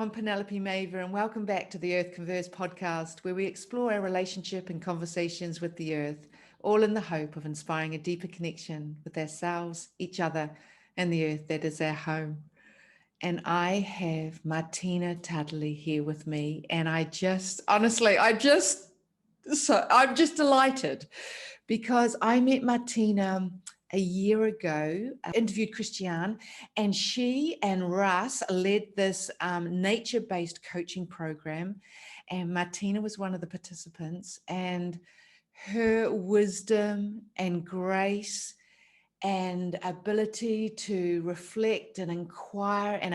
I'm Penelope Maver, and welcome back to the Earth Converse podcast, where we explore our relationship and conversations with the Earth, all in the hope of inspiring a deeper connection with ourselves, each other, and the Earth that is our home. And I have Martina Tadli here with me, and I'm just delighted because I met Martina a year ago. I interviewed Christiane, and she and Russ led this nature-based coaching program, and Martina was one of the participants, and her wisdom and grace and ability to reflect and inquire and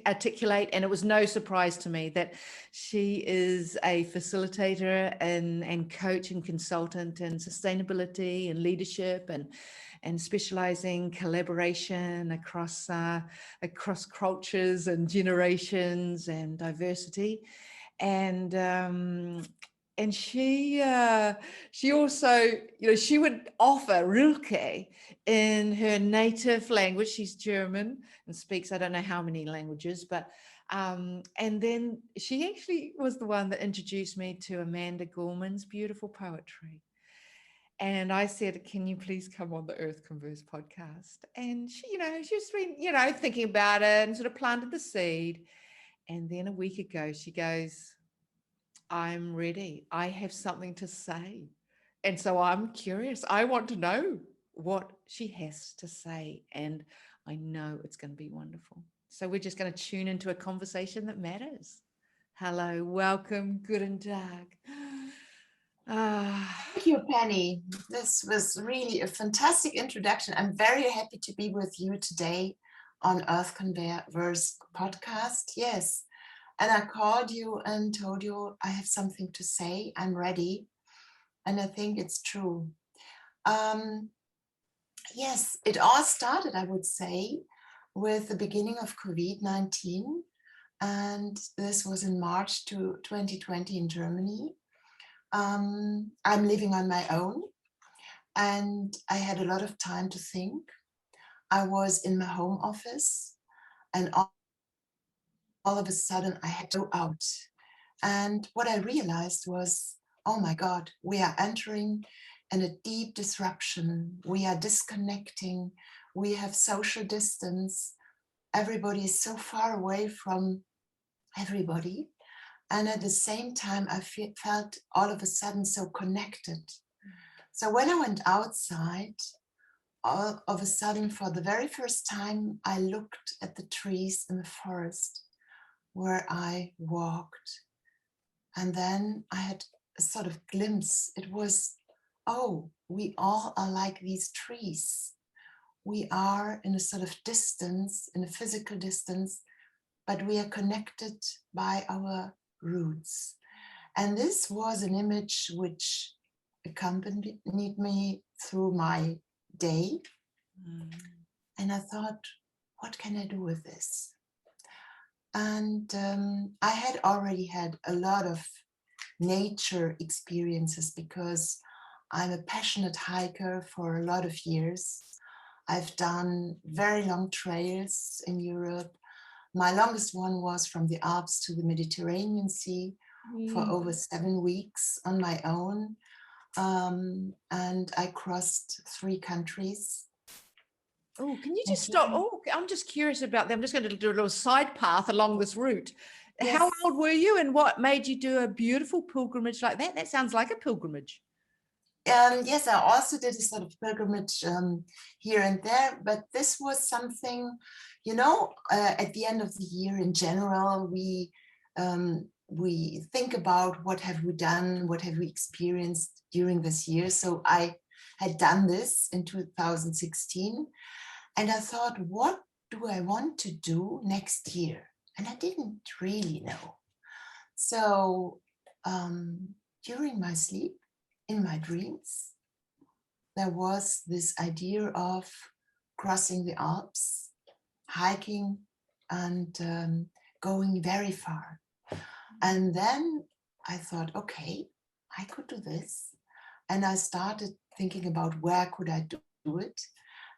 articulate. And it was no surprise to me that she is a facilitator and coach and consultant in sustainability and leadership and specializing collaboration across cultures and generations and diversity. And she also, she would offer Rilke in her native language. She's German and speaks, I don't know how many languages, but and then she actually was the one that introduced me to Amanda Gorman's beautiful poetry. And I said, can you please come on the Earth Converse podcast? And she's been, thinking about it and sort of planted the seed. And then a week ago, she goes, I'm ready. I have something to say. And so I'm curious. I want to know what she has to say. And I know it's going to be wonderful. So we're just going to tune into a conversation that matters. Hello, welcome, guten Tag. Thank you, Penny. This was really a fantastic introduction. I'm very happy to be with you today on Earth Converse podcast. Yes. And I called you and told you I have something to say. I'm ready. And I think it's true. Yes, it all started, I would say, with the beginning of COVID-19. And this was in March 2020 in Germany. I'm living on my own. And I had a lot of time to think. I was in my home office, and all of a sudden I had to go out. And what I realized was, oh my God, we are entering in a deep disruption. We are disconnecting. We have social distance. Everybody is so far away from everybody. And at the same time, I felt all of a sudden so connected. So when I went outside, all of a sudden, for the very first time, I looked at the trees in the forest where I walked. And then I had a sort of glimpse. It was, oh, we all are like these trees. We are in a sort of distance, in a physical distance, but we are connected by our roots. And this was an image which accompanied me through my day. And I thought, what can I do with this? And I had already had a lot of nature experiences because I'm a passionate hiker for a lot of years. I've done very long trails in Europe. My longest one was from the Alps to the Mediterranean Sea for over 7 weeks on my own. And I crossed 3 countries. Oh, can you just stop? Oh, I'm just curious about that. I'm just going to do a little side path along this route. Yes. How old were you, and what made you do a beautiful pilgrimage like that? That sounds like a pilgrimage. Yes, I also did a sort of pilgrimage here and there, but this was something, at the end of the year in general, we think about what have we done, what have we experienced during this year. So I had done this in 2016, and I thought, what do I want to do next year? And I didn't really know. So during my sleep, in my dreams, there was this idea of crossing the Alps, hiking, and going very far. And then I thought, okay, I could do this. And I started thinking about where could I do it.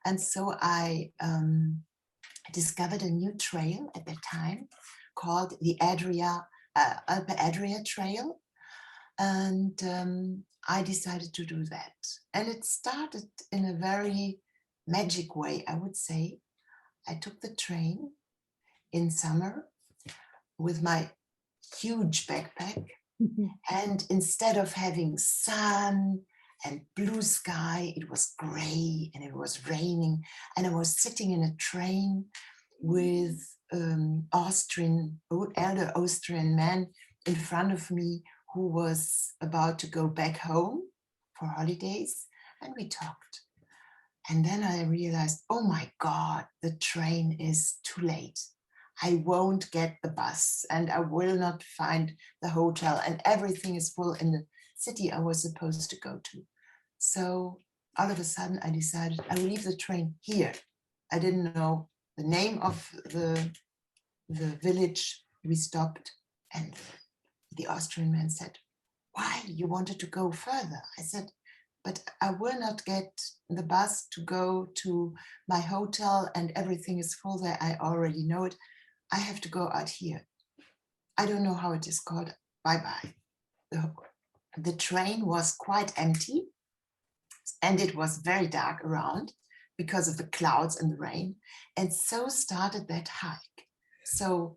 And so I discovered a new trail at that time, called the Alpe Adria Trail. And I decided to do that. And it started in a very magic way, I would say. I took the train in summer with my huge backpack. And instead of having sun and blue sky, it was gray and it was raining. And I was sitting in a train with elder Austrian man in front of me who was about to go back home for holidays. And we talked. And then I realized, oh my God, the train is too late. I won't get the bus and I will not find the hotel, and everything is full in the city I was supposed to go to. So all of a sudden I decided I will leave the train here. I didn't know the name of the village we stopped, and the Austrian man said, why, you wanted to go further? I said, but I will not get the bus to go to my hotel and everything is full there. I already know it. I have to go out here. I don't know how it is called. Bye-bye. The train was quite empty and it was very dark around because of the clouds and the rain. And so started that hike. So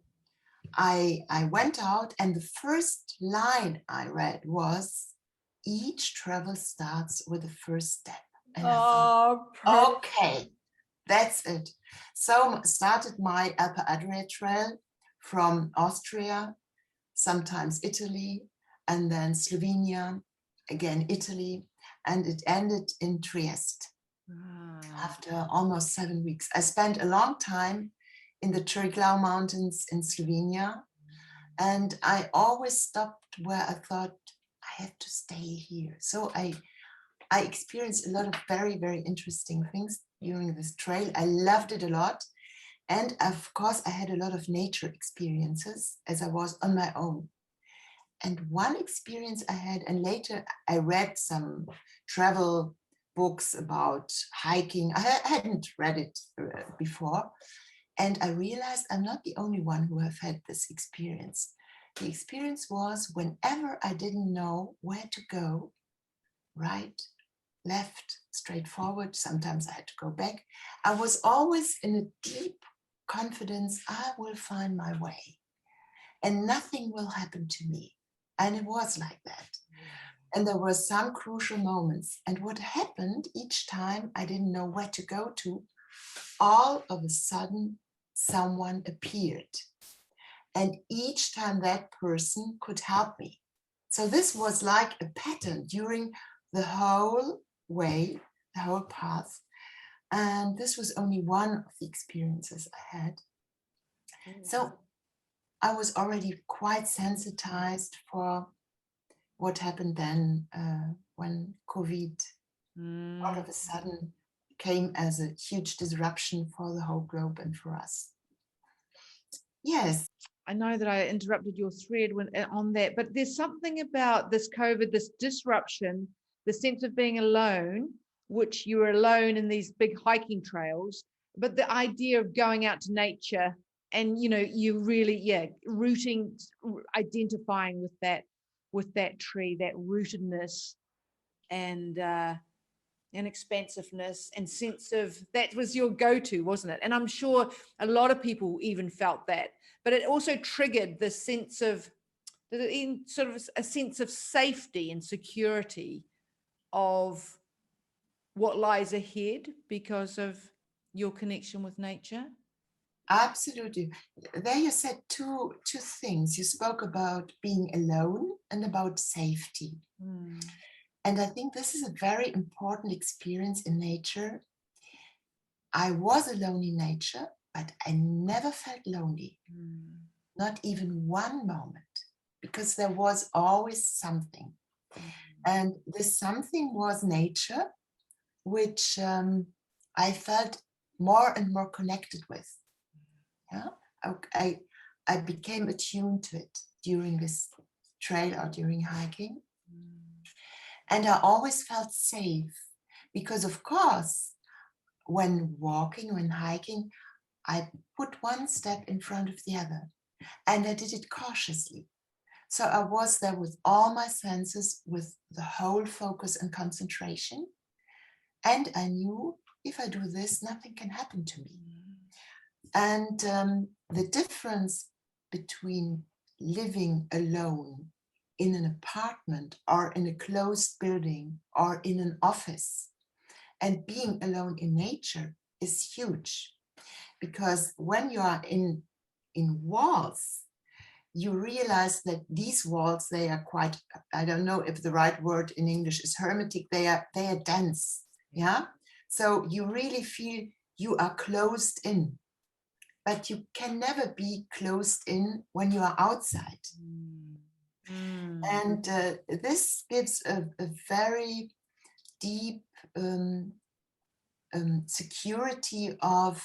I went out, and the first line I read was, each travel starts with the first step. And I thought, okay, that's it. So started my Alpe Adria Trail from Austria, sometimes Italy, and then Slovenia, again Italy, and it ended in Trieste. After almost 7 weeks. I spent a long time in the Triglav Mountains in Slovenia, and I always stopped where I thought I have to stay here. So I experienced a lot of very, very interesting things during this trail. I loved it a lot. And of course, I had a lot of nature experiences as I was on my own. And one experience I had, and later I read some travel books about hiking. I hadn't read it before. And I realized I'm not the only one who have had this experience. The experience was whenever I didn't know where to go, right, left, straight forward, sometimes I had to go back, I was always in a deep confidence, I will find my way and nothing will happen to me. And it was like that. And there were some crucial moments. And what happened each time I didn't know where to go to, all of a sudden, someone appeared. And each time that person could help me. So this was like a pattern during the whole way, the whole path. And this was only one of the experiences I had. So I was already quite sensitized for what happened then when COVID all of a sudden came as a huge disruption for the whole globe and for us. Yes. I know that I interrupted your thread on that, but there's something about this COVID, this disruption, the sense of being alone, which you were alone in these big hiking trails, but the idea of going out to nature and, you know, you really, rooting, identifying with that tree, that rootedness and expansiveness and sense of, that was your go-to, wasn't it? And I'm sure a lot of people even felt that, but it also triggered the sense of, in sort of a sense of safety and security of what lies ahead because of your connection with nature. Absolutely. There you said two things. You spoke about being alone and about safety. And I think this is a very important experience in nature. I was alone in nature, but I never felt lonely. Not even one moment, because there was always something. And this something was nature, which I felt more and more connected with. Yeah, I became attuned to it during this trail or during hiking. And I always felt safe because, of course, when walking, when hiking, I put one step in front of the other. And I did it cautiously. So I was there with all my senses, with the whole focus and concentration. And I knew if I do this, nothing can happen to me. And the difference between living alone in an apartment or in a closed building or in an office and being alone in nature is huge. Because when you are in walls, you realize that these walls, they are quite, I don't know if the right word in English is hermetic, they are dense, yeah? So you really feel you are closed in, but you can never be closed in when you are outside. And this gives a very deep security of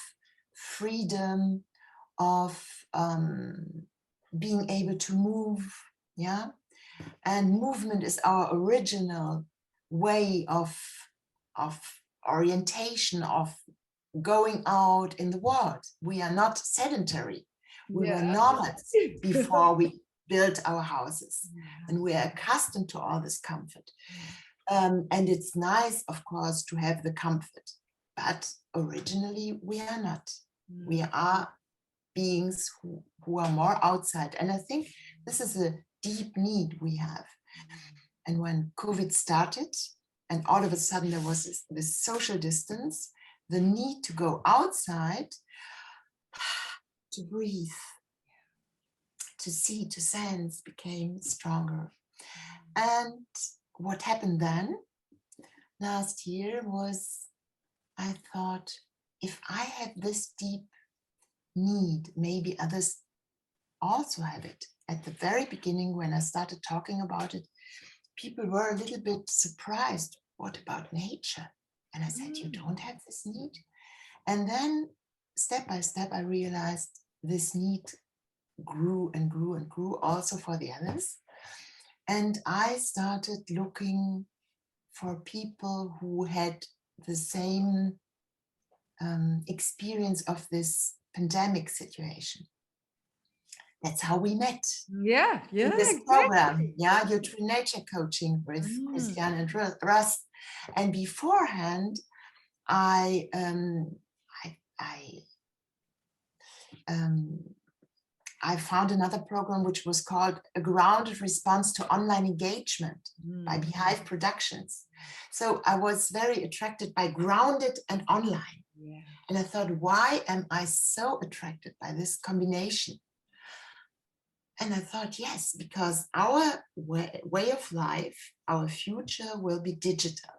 freedom, of being able to move, yeah? And movement is our original way of orientation, of going out in the world. We are not sedentary. We were nomads before we built our houses, and we are accustomed to all this comfort. And it's nice, of course, to have the comfort, but originally we are not. We are beings who are more outside. And I think this is a deep need we have. And when COVID started, and all of a sudden there was this social distance, the need to go outside, to breathe, to see, to sense became stronger. And what happened then, last year, was I thought, if I have this deep need, maybe others also have it. At the very beginning, when I started talking about it, people were a little bit surprised. What about nature? And I said, you don't have this need? And then step by step, I realized this need grew and grew and grew also for the others. And I started looking for people who had the same experience of this pandemic situation. That's how we met. Yeah, In this exactly. program, yeah, your True Nature coaching with Christian and Russ. And beforehand, I found another program which was called A Grounded Response to Online Engagement by Beehive Productions. So I was very attracted by grounded and online. Yeah. And I thought, why am I so attracted by this combination? And I thought, yes, because our way of life, our future will be digital.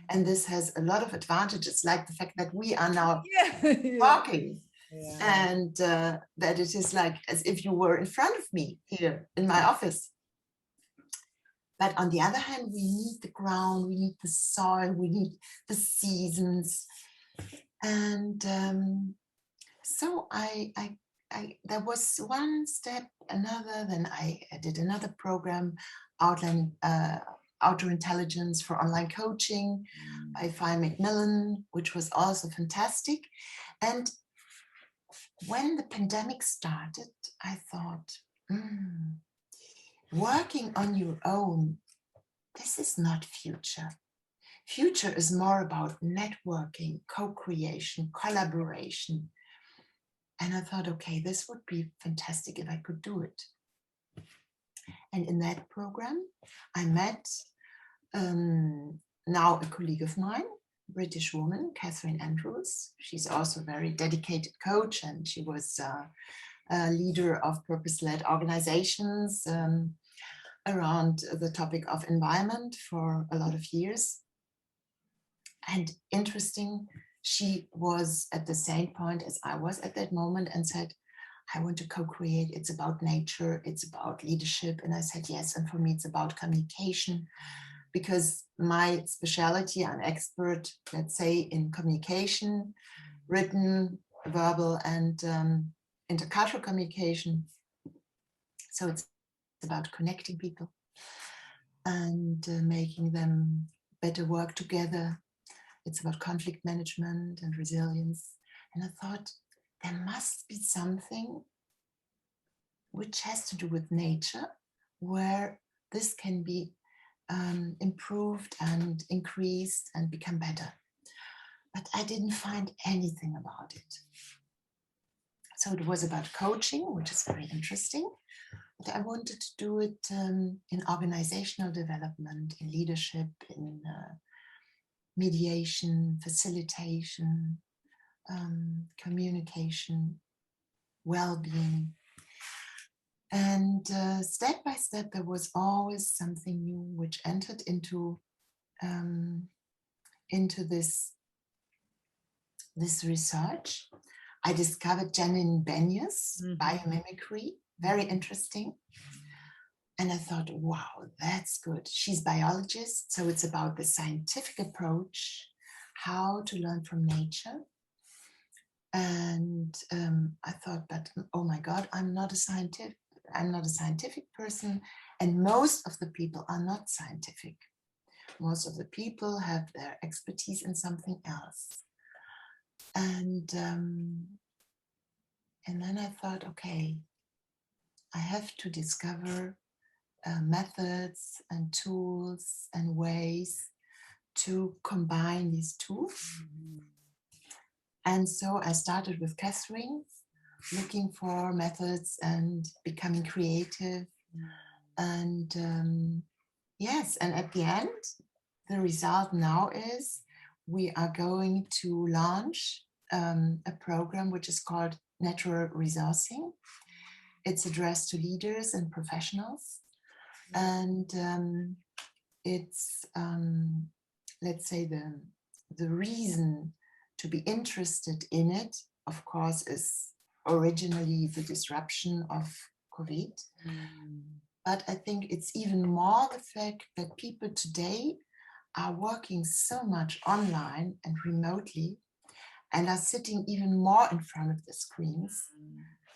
And this has a lot of advantages, like the fact that we are now talking. Yeah. And that it is like as if you were in front of me here in my office. But on the other hand, we need the ground, we need the soil, we need the seasons. And so there was one step, another, then I did another program, Outdoor Intelligence for Online Coaching by Fi Macmillan, which was also fantastic. And when the pandemic started, I thought, working on your own, this is not future. Future is more about networking, co-creation, collaboration. And I thought, okay, this would be fantastic if I could do it. And in that program, I met now a colleague of mine, British woman, Catherine Andrews. She's also a very dedicated coach, and she was a leader of purpose-led organizations around the topic of environment for a lot of years. And interesting, she was at the same point as I was at that moment and said, I want to co-create. It's about nature. It's about leadership. And I said, yes. And for me, it's about communication, because my specialty, I'm expert, let's say, in communication, written, verbal, and intercultural communication. So it's about connecting people and making them better work together. It's about conflict management and resilience. And I thought, there must be something which has to do with nature, where this can be improved and increased and become better. But I didn't find anything about it. So it was about coaching, which is very interesting. But I wanted to do it in organizational development, in leadership, in mediation, facilitation, communication, well-being. And step by step, there was always something new which entered into this research. I discovered Janine Benyus, biomimicry, very interesting. And I thought, wow, that's good. She's biologist, so it's about the scientific approach, how to learn from nature. And I thought, but oh my God, I'm not a scientific person, and most of the people are not scientific. Most of the people have their expertise in something else. And then I thought, okay, I have to discover methods and tools and ways to combine these two. And so I started with Catherine, looking for methods and becoming creative. And yes, and at the end, the result now is we are going to launch a program which is called Natural Resourcing. It's addressed to leaders and professionals. And it's, let's say, the reason to be interested in it, of course, is originally the disruption of COVID. But I think it's even more the fact that people today are working so much online and remotely and are sitting even more in front of the screens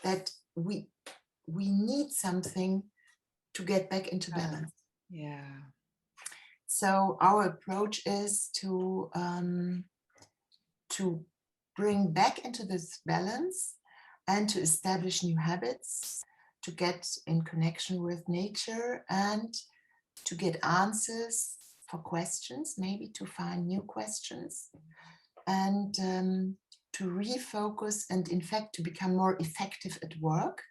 that we need something to get back into balance. Yeah. So our approach is to bring back into this balance and to establish new habits, to get in connection with nature and to get answers for questions, maybe to find new questions, and to refocus and in fact to become more effective at work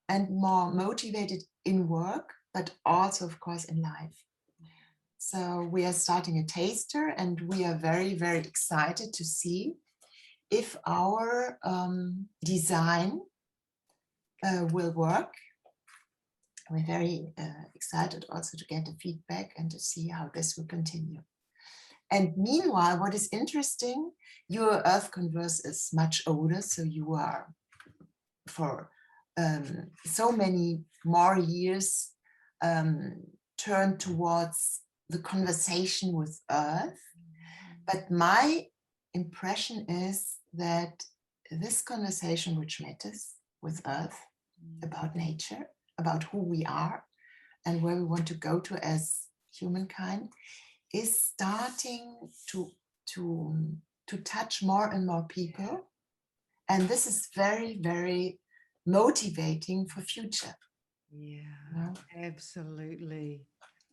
and more motivated in work, but also of course in life. So we are starting a taster and we are very, very excited to see if our design will work. We're very excited also to get the feedback and to see how this will continue. And meanwhile, what is interesting, your Earth Converse is much older, so you are for so many more years turned towards the conversation with Earth. But my impression is that this conversation which matters with Earth about nature, about who we are and where we want to go to as humankind, is starting to touch more and more people. And this is very, very motivating for future. Yeah, you know? Absolutely.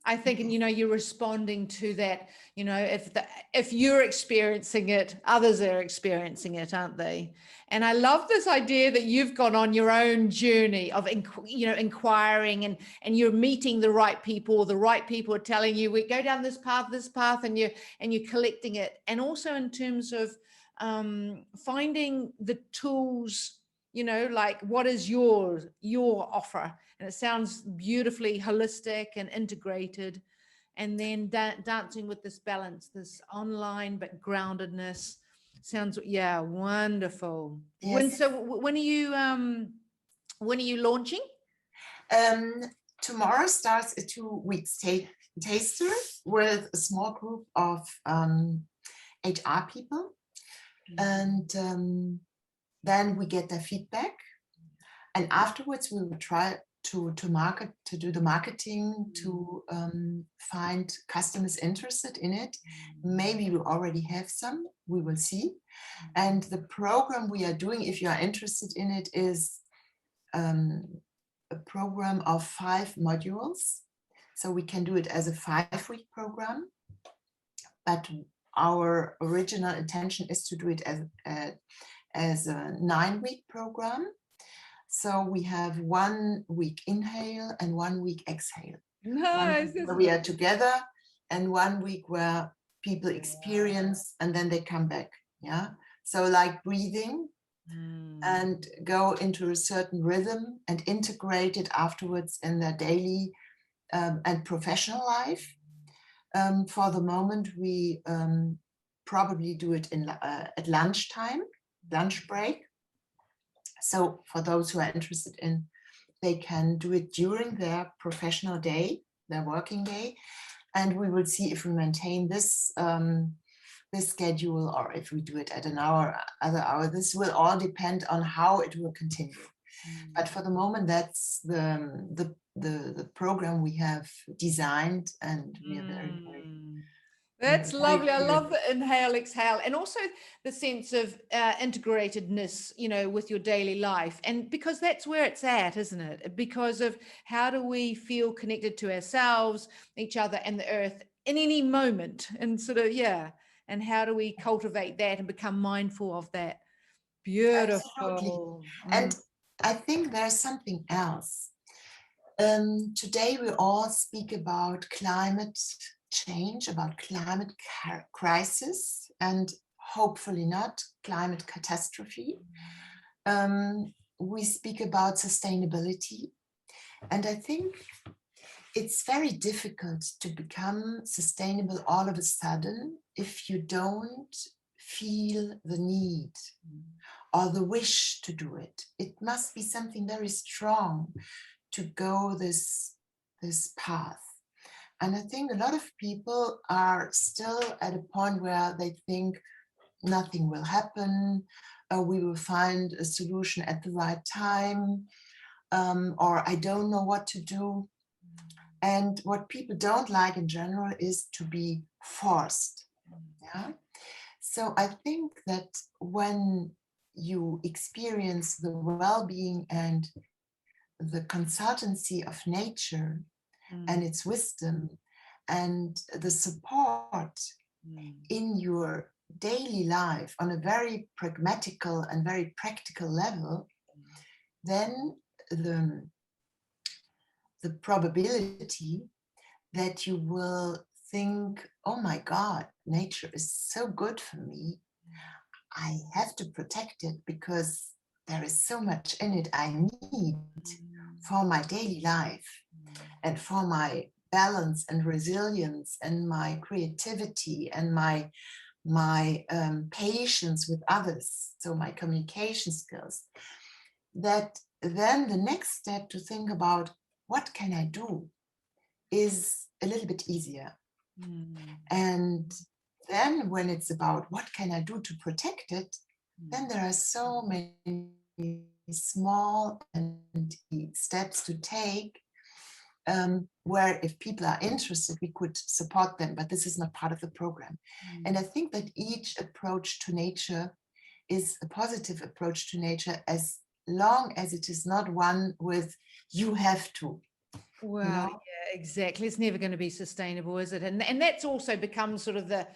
I think, and you're responding to that, if you're experiencing it, others are experiencing it, aren't they? And I love this idea that you've gone on your own journey of, inquiring and you're meeting the right people are telling you, we go down this path, and you're collecting it. And also in terms of finding the tools, like what is your offer? And it sounds beautifully holistic and integrated. And then dancing with this balance, this online but groundedness sounds, wonderful. Yes. When are you launching? Tomorrow starts a 2 weeks taster with a small group of HR people. And then we get their feedback. And afterwards we will try to do the marketing, to find customers interested in it. Maybe we already have some, we will see. And the program we are doing, if you are interested in it, is a program of 5 modules. So we can do it as a 5-week program, but our original intention is to do it as a 9-week program. So we have 1 week inhale and 1 week exhale. Nice. Where we are together, and 1 week where people experience and then they come back. Yeah. So like breathing, and go into a certain rhythm and integrate it afterwards in their daily and professional life. For the moment, we probably do it at lunchtime, lunch break. So for those who are interested in, they can do it during their professional day, their working day, and we will see if we maintain this this schedule or if we do it at an other hour. This will all depend on how it will continue. But for the moment, that's the program we have designed, and we are very That's lovely. I clear. love the inhale, exhale, and also the sense of integratedness, you know, with your daily life. And because that's where it's at, isn't it? Because of how do we feel connected to ourselves, each other, and the earth in any moment. And sort of, yeah. And how do we cultivate that and become mindful of that? Absolutely. Beautiful. And I think there's something else. Today we all speak about climate change, about climate crisis, and hopefully not climate catastrophe. We speak about sustainability, and I think it's very difficult to become sustainable all of a sudden if you don't feel the need or the wish to do it. It must be something very strong to go this path. And I think a lot of people are still at a point where they think nothing will happen, we will find a solution at the right time, or I don't know what to do. And what people don't like in general is to be forced. Yeah? So I think that when you experience the well-being and the consultancy of nature and its wisdom and the support in your daily life on a very pragmatical and very practical level, then the probability that you will think, oh my God, nature is so good for me, I have to protect it because there is so much in it I need for my daily life and for my balance and resilience and my creativity and my patience with others, so my communication skills, that then the next step to think about what can I do is a little bit easier. And then when it's about what can I do to protect it, then there are so many small and steps to take, where if people are interested, we could support them, but this is not part of the program. And I think that each approach to nature is a positive approach to nature, as long as it is not one with you have to. Wow, You know? yeah, exactly. It's never going to be sustainable, is it? And that's also become sort of the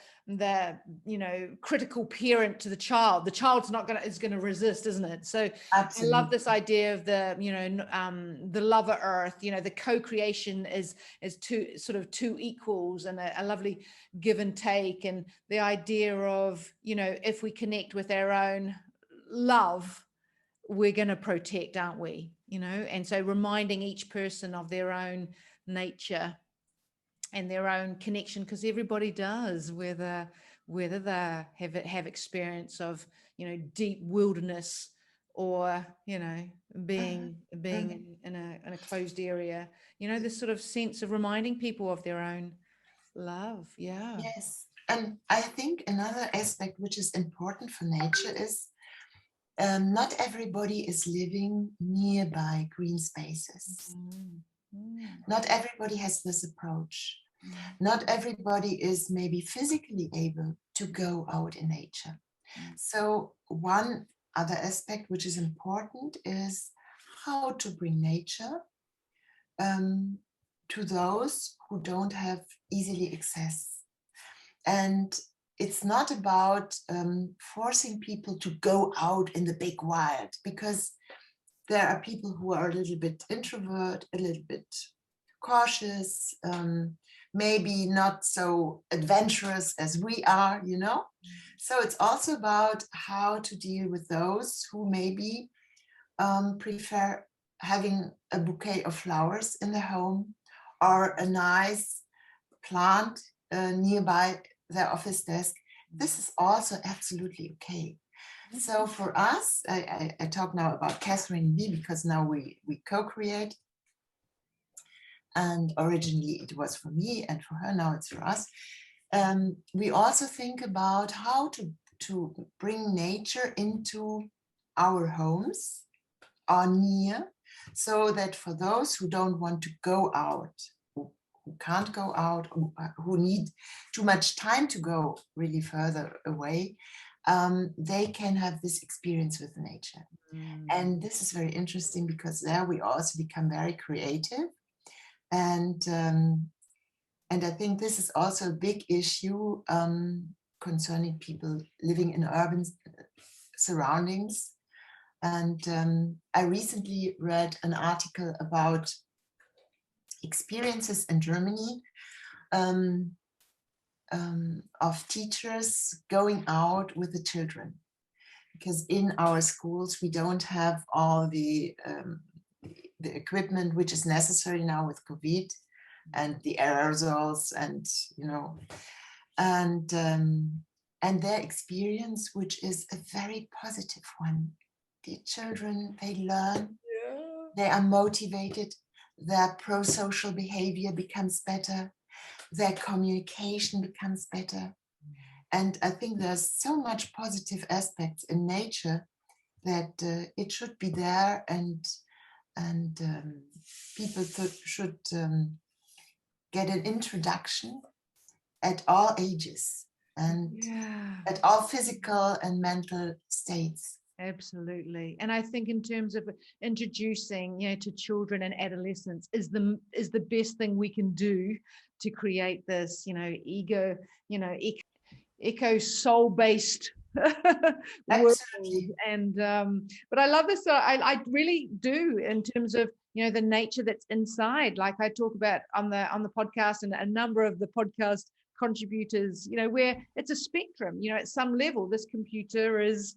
you know, critical parent to the child. The child's not going to resist, isn't it? So Absolutely. I love this idea of the, you know, the love of earth. You know, the co-creation is two equals and a lovely give and take, and the idea of, you know, if we connect with our own love, we're going to protect, aren't we? You know, and so reminding each person of their own nature and their own connection, because everybody does, whether they have experience of, you know, deep wilderness or, you know, being in a closed area. You know, this sort of sense of reminding people of their own love. Yeah. Yes. And I think another aspect which is important for nature is not everybody is living nearby green spaces. Not everybody has this approach. Not everybody is maybe physically able to go out in nature. So one other aspect which is important is how to bring nature to those who don't have easily access. And it's not about forcing people to go out in the big wild, because there are people who are a little bit introvert, a little bit cautious, maybe not so adventurous as we are, you know. So it's also about how to deal with those who maybe prefer having a bouquet of flowers in the home, or a nice plant nearby their office desk. This is also absolutely okay. So for us, I talk now about Catherine and me, because now we co-create. And originally it was for me and for her, now it's for us. We also think about how to bring nature into our homes or near, so that for those who don't want to go out, who can't go out, who need too much time to go really further away, they can have this experience with nature. And this is very interesting, because there we also become very creative. And I think this is also a big issue concerning people living in urban surroundings. And I recently read an article about experiences in Germany of teachers going out with the children. Because in our schools, we don't have all the equipment which is necessary now with COVID, and the aerosols, and you know, and their experience, which is a very positive one. The children, they learn, they are motivated, their pro-social behavior becomes better, their communication becomes better. And I think there's so much positive aspects in nature that it should be there, and people should get an introduction at all ages, and at all physical and mental states. Absolutely. And I think in terms of introducing, to children and adolescents is the best thing we can do to create this, eco soul-based world. And but I love this. I really do, in terms of the nature that's inside. Like I talk about on the podcast, and a number of the podcast contributors, where it's a spectrum. At some level, this computer is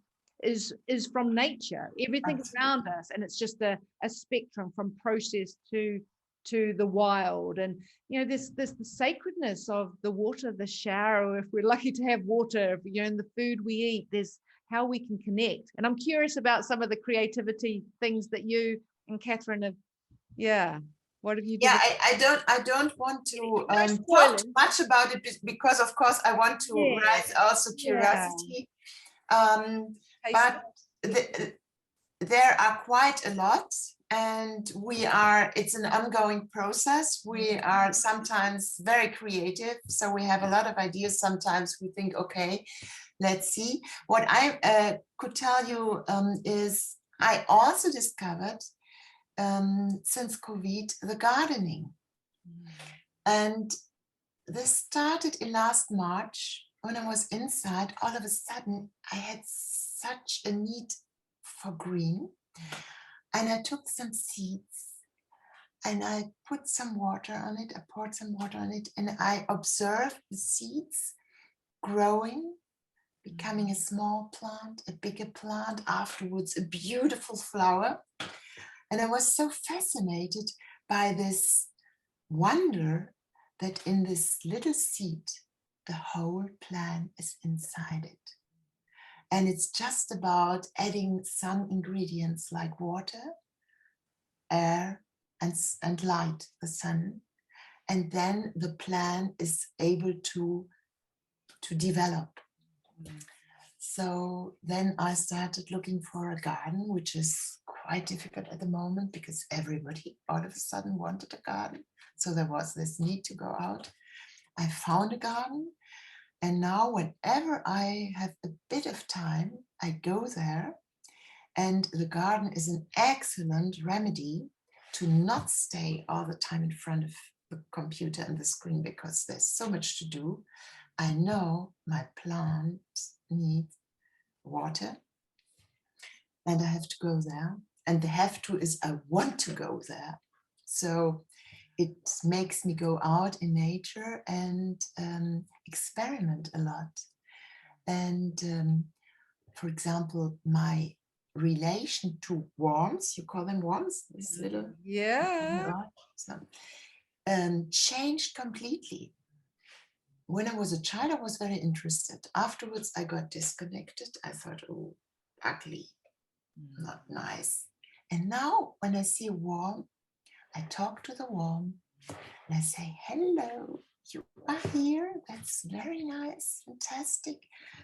from nature. Everything around us, and it's just a spectrum from process to the wild. And there's the sacredness of the water, the shower, if we're lucky to have water, and the food we eat. There's how we can connect. And I'm curious about some of the creativity things that you and Catherine have. What have you done? I don't want to talk too much about it, because of course I want to raise also curiosity. But there are quite a lot, and it's an ongoing process. We are sometimes very creative, so we have a lot of ideas. Sometimes we think, okay, let's see. What I could tell you is I also discovered since COVID the gardening. And this started in last March, when I was inside. All of a sudden I had such a need for green, and I took some seeds and I put some water on it. I poured some water on it, and I observed the seeds growing, becoming a small plant, a bigger plant, afterwards a beautiful flower. And I was so fascinated by this wonder that in this little seed, the whole plant is inside it. And it's just about adding some ingredients like water, air, and light, the sun. And then the plant is able to develop. So then I started looking for a garden, which is quite difficult at the moment, because everybody all of a sudden wanted a garden. So there was this need to go out. I found a garden. And now whenever I have a bit of time, I go there And the garden is an excellent remedy to not stay all the time in front of the computer and the screen, because there's so much to do. I know my plants need water and I have to go there. And the have to is I want to go there. So it makes me go out in nature and experiment a lot. And for example, my relation to worms, you call them worms, this little, Yeah. so, changed completely. When I was a child, I was very interested. Afterwards, I got disconnected. I thought, oh, ugly, not nice. And now when I see a worm, I talk to the worm and I say, hello, you are here. That's very nice, fantastic.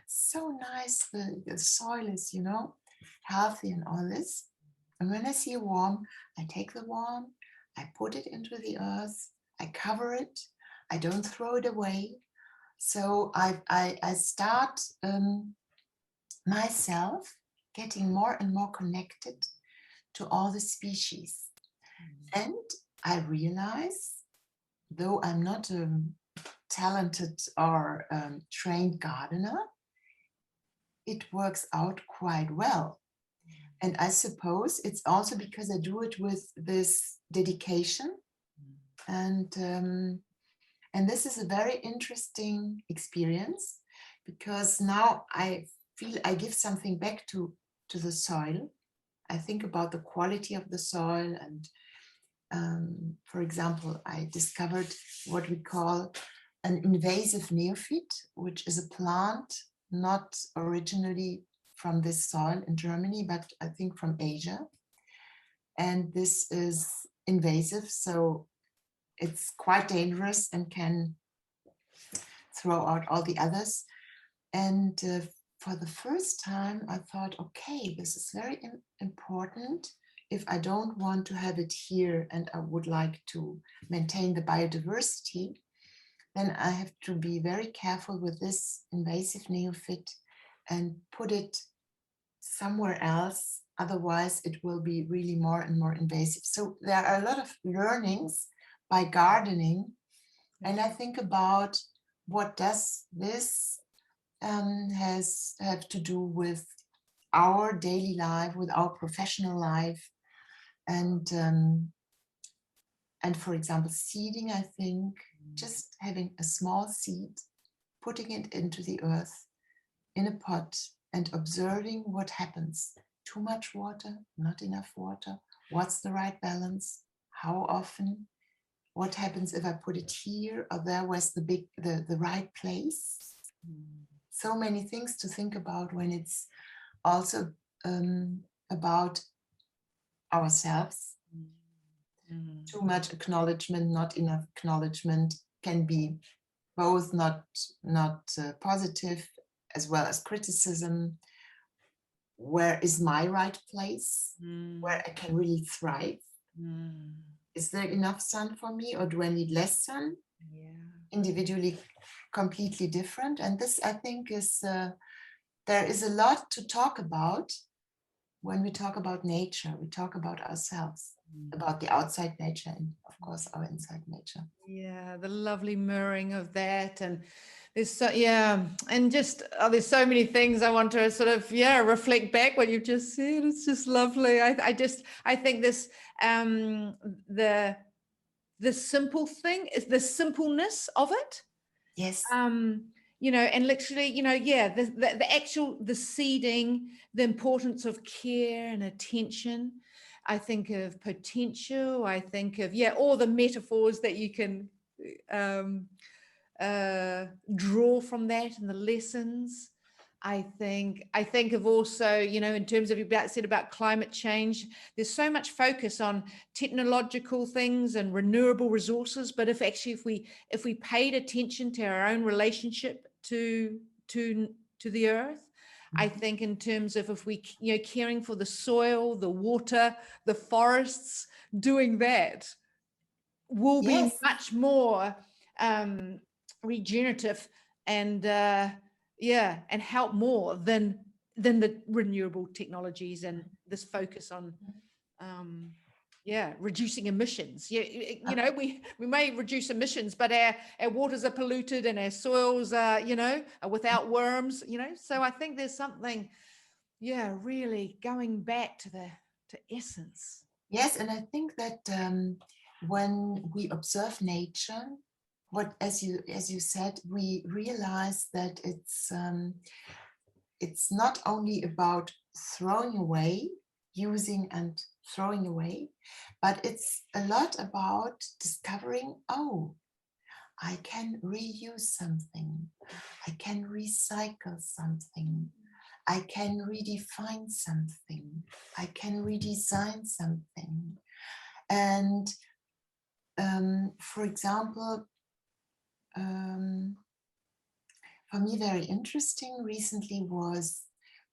So nice. The soil is, healthy and all this. And when I see a worm, I take the worm, I put it into the earth, I cover it, I don't throw it away. So I start myself getting more and more connected to all the species. And I realize, though I'm not a talented or trained gardener, it works out quite well. And I suppose it's also because I do it with this dedication. And this is a very interesting experience, because now I feel I give something back to the soil. I think about the quality of the soil. And for example, I discovered what we call an invasive neophyte, which is a plant not originally from this soil in Germany, but I think from Asia. And this is invasive, so it's quite dangerous and can throw out all the others. And for the first time, I thought, okay, this is very important. If I don't want to have it here and I would like to maintain the biodiversity, then I have to be very careful with this invasive neophyte and put it somewhere else. Otherwise, it will be really more and more invasive. So there are a lot of learnings by gardening. And I think about what does this have to do with our daily life, with our professional life. And for example, seeding, I think just having a small seed, putting it into the earth in a pot and observing what happens. Too much water, not enough water, what's the right balance, how often, what happens if I put it here or there, where's the right place. So many things to think about when it's also about ourselves. Too much acknowledgement, not enough acknowledgement can be both not positive as well as criticism. Where is my right place where I can really thrive? Is there enough sun for me, or do I need less sun? Individually completely different. And this, I think, is there is a lot to talk about. When we talk about nature, we talk about ourselves, about the outside nature and of course our inside nature. Yeah, the lovely mirroring of that. And there's so, and just there's so many things I want to sort of reflect back what you've just said. It's just lovely. I think this the simple thing is the simpleness of it. Yes. And literally, the actual, the seeding, the importance of care and attention. I think of potential. I think of, all the metaphors that you can draw from that and the lessons. I think of also, in terms of you said about climate change, there's so much focus on technological things and renewable resources. But if we paid attention to our own relationship to the earth, I think in terms of if we, caring for the soil, the water, the forests, doing that will be much more regenerative and and help more than than the renewable technologies and this focus on reducing emissions. You know, we may reduce emissions, but our waters are polluted and our soils are, you know, are without worms, you know. So I think there's something, really going back to essence. Yes, and I think that when we observe nature, as you said, we realize that it's not only about throwing away, using and throwing away, but it's a lot about discovering, oh, I can reuse something, I can recycle something, I can redefine something, I can redesign something. And for example, for me, very interesting recently was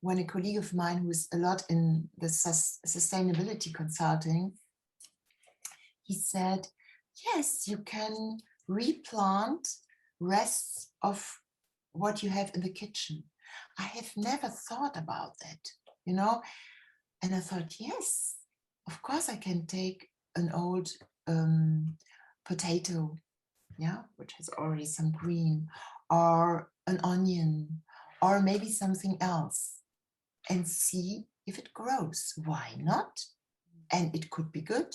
when a colleague of mine who is a lot in the sustainability consulting, he said, yes, you can replant rests of what you have in the kitchen. I have never thought about that, you know? And I thought, yes, of course I can take an old potato, which has already some green, or an onion, or maybe something else, and see if it grows. Why not? And it could be good.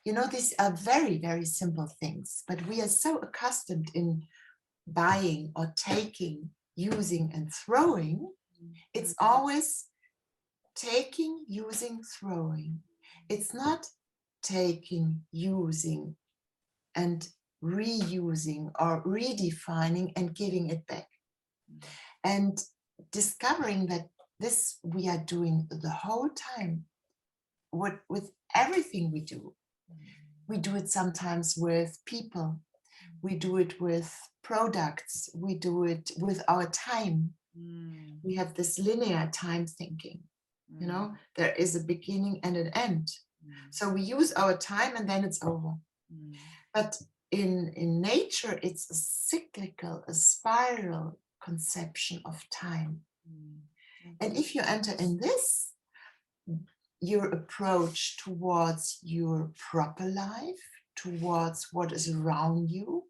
You know, these are very, very simple things, but we are so accustomed in buying or taking, using and throwing. It's always taking, using, throwing. It's not taking, using and reusing or redefining and giving it back. And discovering that this we are doing the whole time with everything we do. We do it sometimes with people. We do it with products. We do it with our time. We have this linear time thinking. You know, there is a beginning and an end. So we use our time and then it's over. But in nature, it's a cyclical, a spiral conception of time. And if you enter in this, your approach towards your proper life, towards what is around you,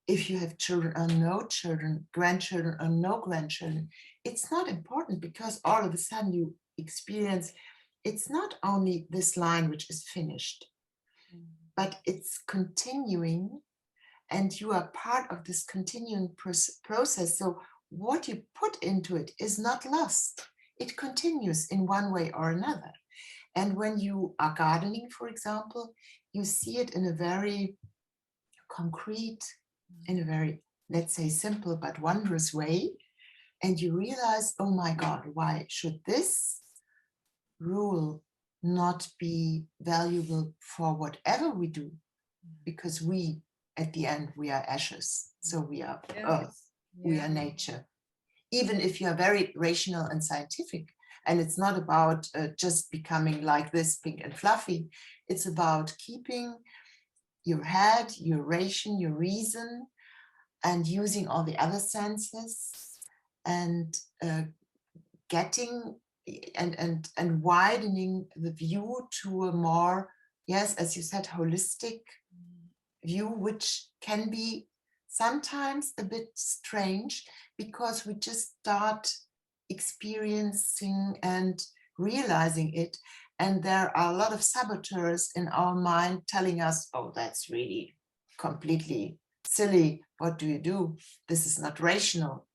if you have children or no children, grandchildren or no grandchildren, it's not important, because all of a sudden you experience it's not only this line which is finished, but it's continuing, and you are part of this continuing process. So what you put into it is not lost. It continues in one way or another. And when you are gardening, for example, you see it in a very concrete, in a very, let's say, simple but wondrous way. And you realize, oh my God, why should this rule not be valuable for whatever we do? Because we, at the end, we are ashes. So we are earth, we are nature. Even if you are very rational and scientific, and it's not about just becoming like this, pink and fluffy. It's about keeping your head, your ration, your reason, and using all the other senses, and getting and widening the view to a more, yes, as you said, holistic view, which can be sometimes a bit strange, because we just start experiencing and realizing it, and there are a lot of saboteurs in our mind telling us, oh, that's really completely silly, what do you do, this is not rational.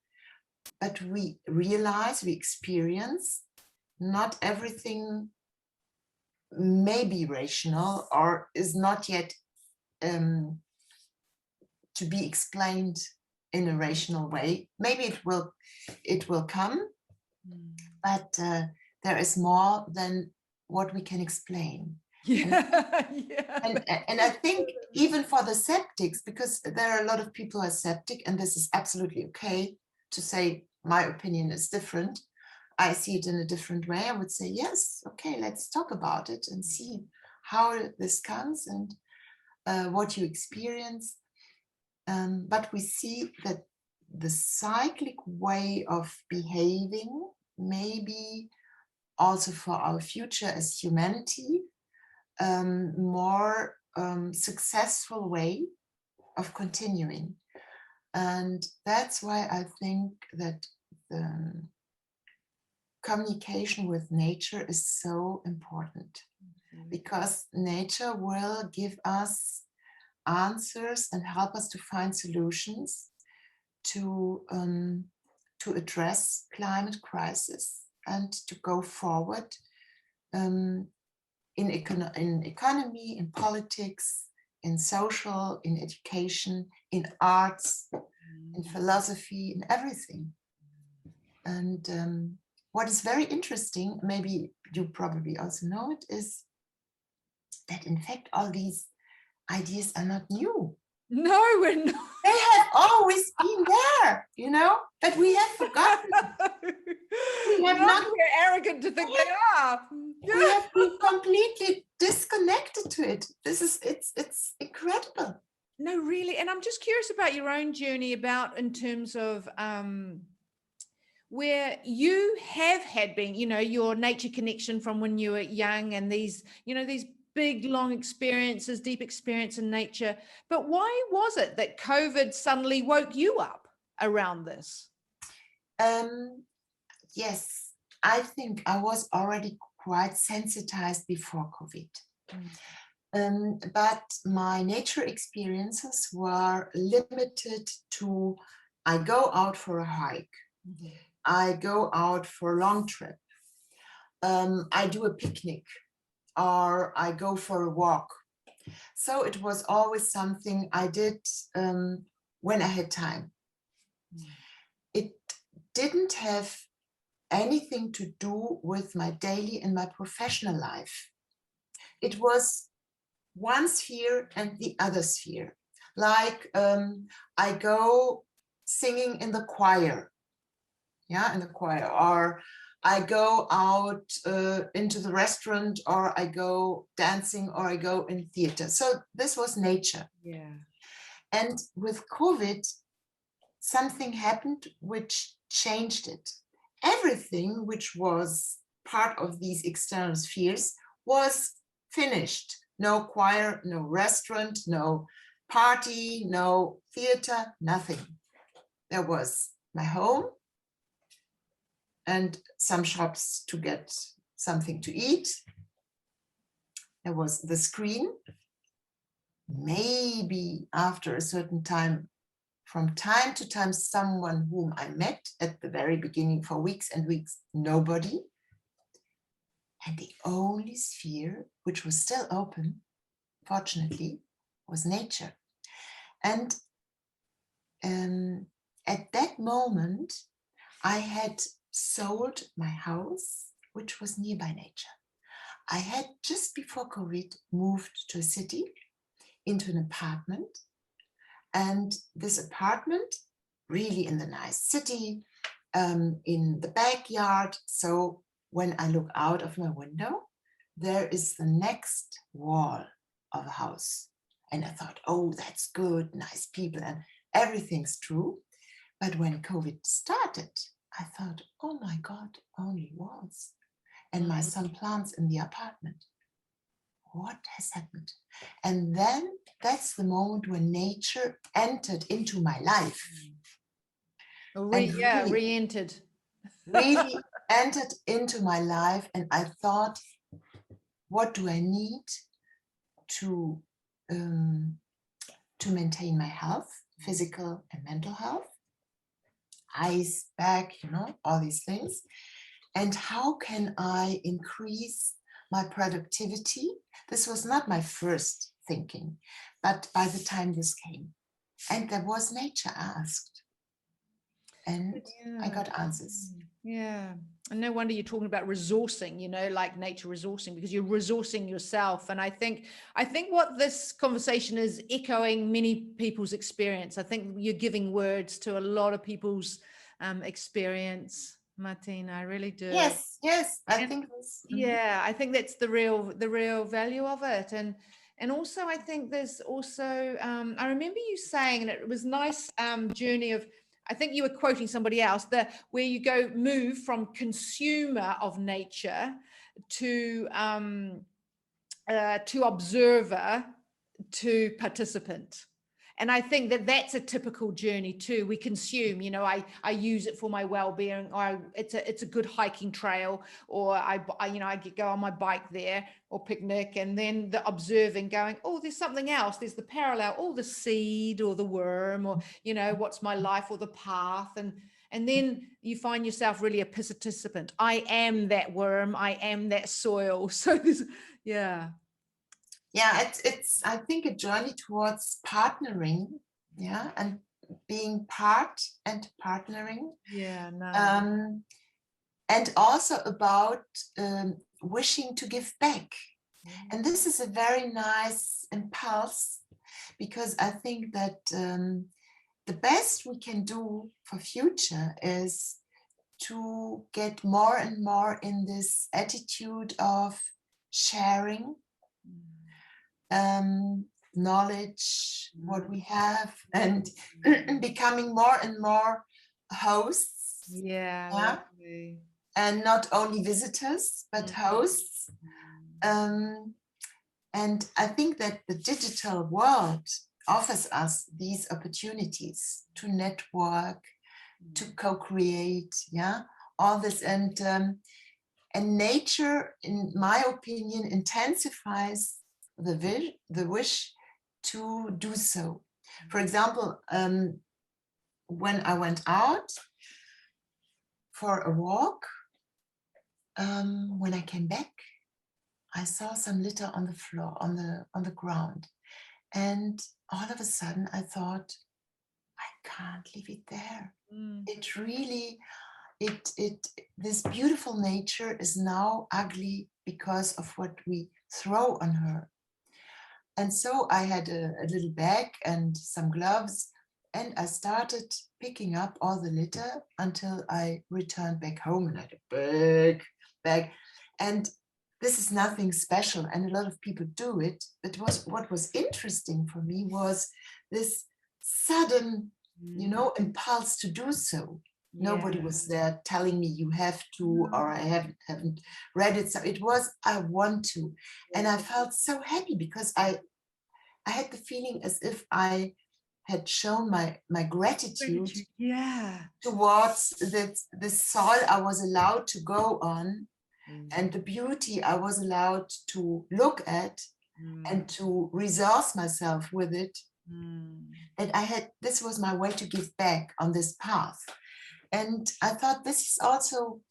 But we realize, we experience, not everything may be rational or is not yet to be explained in a rational way. Maybe it will come, but there is more than what we can explain. And I think even for the skeptics, because there are a lot of people who are skeptic, and this is absolutely okay to say my opinion is different, I see it in a different way, I would say, yes, okay, let's talk about it and see how this comes and what you experience. But we see that the cyclic way of behaving maybe also for our future as humanity, more successful way of continuing. And that's why I think that the communication with nature is so important, because nature will give us answers and help us to find solutions to address climate crisis and to go forward in economy, in politics, in social, in education, in arts, in philosophy, in everything. And what is very interesting, maybe you probably also know it, is that in fact all these ideas are not new. No, we're not. They have always been there, you know, but we have forgotten. We have not. We're arrogant to think they are. We have been completely disconnected to it. It's incredible. No, really. And I'm just curious about your own journey about in terms of where you have had been, you know, your nature connection from when you were young and these, you know, these big, long experiences, deep experience in nature. But why was it that COVID suddenly woke you up around this? Yes, I think I was already quite sensitized before COVID. But my nature experiences were limited to, I go out for a hike. I go out for a long trip. I do a picnic, or I go for a walk. So it was always something I did when I had time. It didn't have anything to do with my daily and my professional life. It was one sphere and the other sphere. Like I go singing in the choir, or I go out into the restaurant, or I go dancing, or I go in theater. So this was nature. Yeah. And with COVID, something happened which changed it. Everything which was part of these external spheres was finished. No choir, no restaurant, no party, no theater, nothing. There was my home and some shops to get something to eat. There was the screen. Maybe after a certain time, from time to time, someone whom I met at the very beginning for weeks and weeks, nobody. And the only sphere which was still open, fortunately, was nature. And at that moment, I had sold my house, which was nearby nature. I had just before COVID moved to a city, into an apartment. And this apartment, really in the nice city, in the backyard. So when I look out of my window, there is the next wall of a house. And I thought, oh, that's good, nice people, and everything's true. But when COVID started, I thought, oh my God, only walls. And some plants in the apartment. What has happened? And then that's the moment when nature entered into my life. Re-entered. Really entered into my life. And I thought, what do I need to maintain my health, physical and mental health? Eyes, back, all these things. And how can I increase my productivity? This was not my first thinking, but by the time this came, and there was nature asked, and I got answers. Yeah. And no wonder you're talking about resourcing, like nature resourcing, because you're resourcing yourself. And I think what this conversation is echoing many people's experience. I think you're giving words to a lot of people's experience, Martina. I really do. Yes. I think this. Yeah, I think that's the real value of it. And also, I think there's also, I remember you saying, and it was nice journey of I think you were quoting somebody else, where you move from consumer of nature to observer to participant. And I think that that's a typical journey too. We consume, I use it for my well-being, or it's a good hiking trail, or I go on my bike there or picnic, and then the observing, going, oh, there's something else. There's the parallel, or the seed or the worm, or, what's my life, or the path. And then you find yourself really a participant. I am that worm. I am that soil. So this, yeah. Yeah, it's I think a journey towards partnering, yeah, and being part and partnering. Yeah, no. And also about wishing to give back. And this is a very nice impulse, because I think that the best we can do for future is to get more and more in this attitude of sharing knowledge, what we have, and becoming more and more hosts. Yeah. And not only visitors, but hosts. And I think that the digital world offers us these opportunities to network, to co-create, all this. And nature, in my opinion, intensifies the wish to do so. For example, when I went out for a walk, when I came back, I saw some litter on the floor, on the ground. And all of a sudden I thought, I can't leave it there. It really, this beautiful nature is now ugly because of what we throw on her. And so I had a little bag and some gloves, and I started picking up all the litter until I returned back home, and I had a big bag. And this is nothing special, and a lot of people do it. But what was interesting for me was this sudden, impulse to do so. Yeah. Nobody was there telling me you have to, or I haven't read it. So it was, I want to. And I felt so happy, because I had the feeling as if I had shown my gratitude towards the soil I was allowed to go on, and the beauty I was allowed to look at, and to resource myself with it. And this was my way to give back on this path. And I thought this is also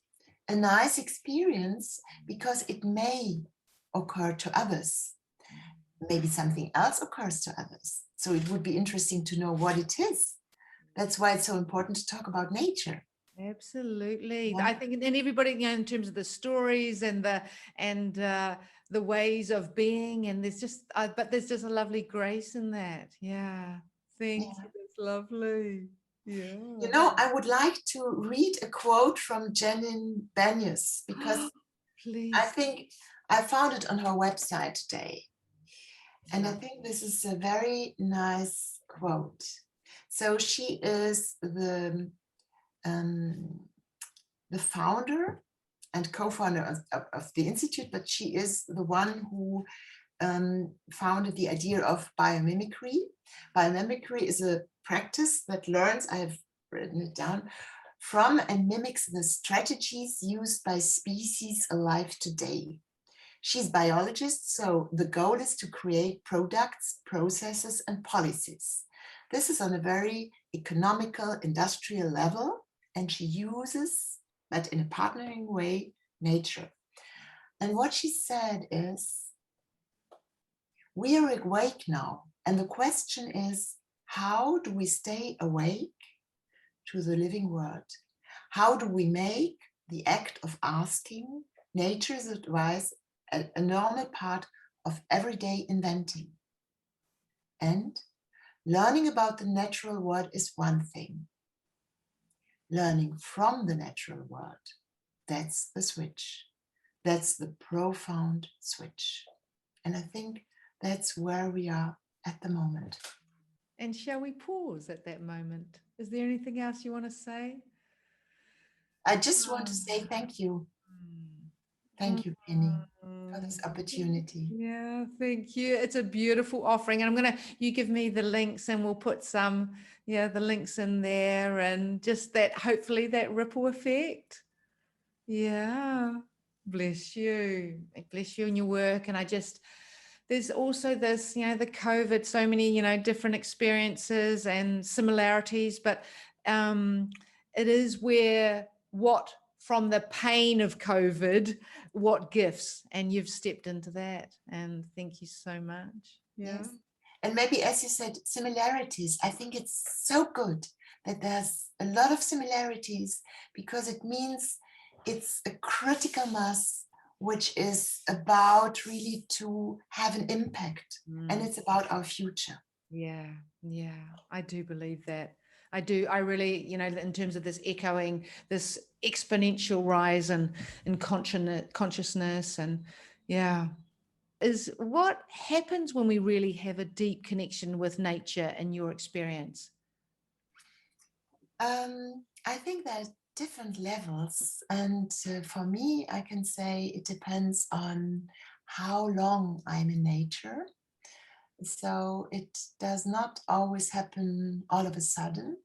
a nice experience, because it may occur to others. Maybe something else occurs to others. So it would be interesting to know what it is. That's why it's so important to talk about nature. Absolutely. Yeah. I think, and everybody, in terms of the stories and the ways of being, and there's just a lovely grace in that. Yeah. Thank you. That's lovely. Yeah. I would like to read a quote from Janine Benyus, because please. I think I found it on her website today. And I think this is a very nice quote. So she is the founder and co-founder of the Institute, but she is the one who founded the idea of biomimicry. Biomimicry is a practice that learns, I have written it down, from and mimics the strategies used by species alive today. She's a biologist, so the goal is to create products, processes, and policies. This is on a very economical, industrial level, and she uses, but in a partnering way, nature. And what she said is, we are awake now, and the question is, how do we stay awake to the living world? How do we make the act of asking nature's advice a normal part of everyday inventing? And learning about the natural world is one thing. Learning from the natural world, that's the switch. That's the profound switch. And I think that's where we are at the moment. And shall we pause at that moment? Is there anything else you want to say? I just want to say thank you. Mm. Thank you, Penny, for Mm. this opportunity. Yeah, thank you. It's a beautiful offering. And you give me the links and we'll put some, the links in there and just that, hopefully that ripple effect. Yeah. Bless you. Bless you in your work. And there's also this, the COVID, so many, different experiences and similarities, but it is where from the pain of COVID, what gifts, and you've stepped into that. And thank you so much. Yeah. Yes. And maybe, as you said, similarities. I think it's so good that there's a lot of similarities, because it means it's a critical mass which is about really to have an impact, and it's about our future. Yeah, I do believe that. I do. I really, in terms of this echoing, this exponential rise in consciousness, and is what happens when we really have a deep connection with nature in your experience? I think there's different levels, and for me, I can say it depends on how long I'm in nature. So it does not always happen all of a sudden,